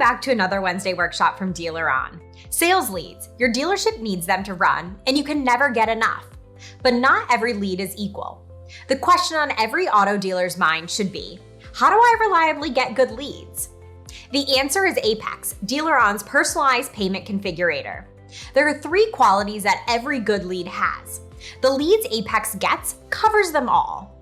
back to another Wednesday workshop from Dealer On. Sales leads. Your dealership needs them to run, and you can never get enough. But not every lead is equal. The question on every auto dealer's mind should be, how do I reliably get good leads? The answer is Apex, Dealer On's personalized payment configurator. There are 3 qualities that every good lead has. The leads Apex gets covers them all.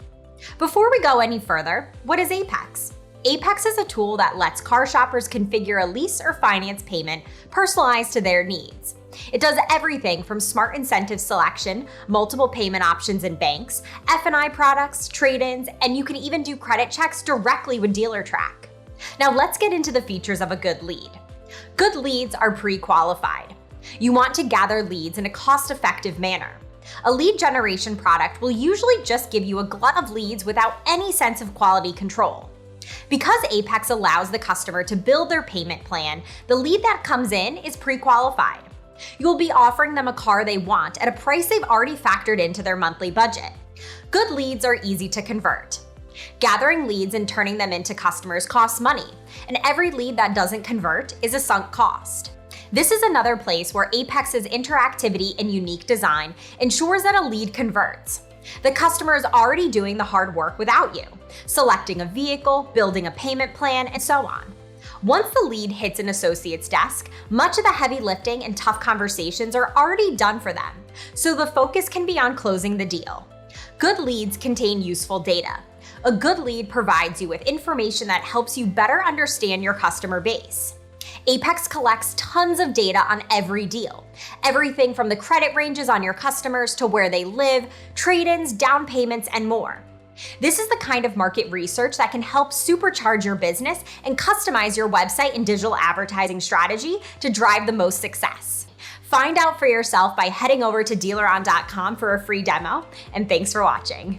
Before we go any further, what is Apex? Apex is a tool that lets car shoppers configure a lease or finance payment personalized to their needs. It does everything from smart incentive selection, multiple payment options in banks, F&I products, trade-ins, and you can even do credit checks directly with DealerTrack. Now let's get into the features of a good lead. Good leads are pre-qualified. You want to gather leads in a cost-effective manner. A lead generation product will usually just give you a glut of leads without any sense of quality control. Because Apex allows the customer to build their payment plan, the lead that comes in is pre-qualified. You'll be offering them a car they want at a price they've already factored into their monthly budget. Good leads are easy to convert. Gathering leads and turning them into customers costs money, and every lead that doesn't convert is a sunk cost. This is another place where Apex's interactivity and unique design ensures that a lead converts. The customer is already doing the hard work without you, selecting a vehicle, building a payment plan, and so on. Once the lead hits an associate's desk, much of the heavy lifting and tough conversations are already done for them, so the focus can be on closing the deal. Good leads contain useful data. A good lead provides you with information that helps you better understand your customer base. Apex collects tons of data on every deal. Everything from the credit ranges on your customers to where they live, trade-ins, down payments, and more. This is the kind of market research that can help supercharge your business and customize your website and digital advertising strategy to drive the most success. Find out for yourself by heading over to dealeron.com for a free demo, and thanks for watching.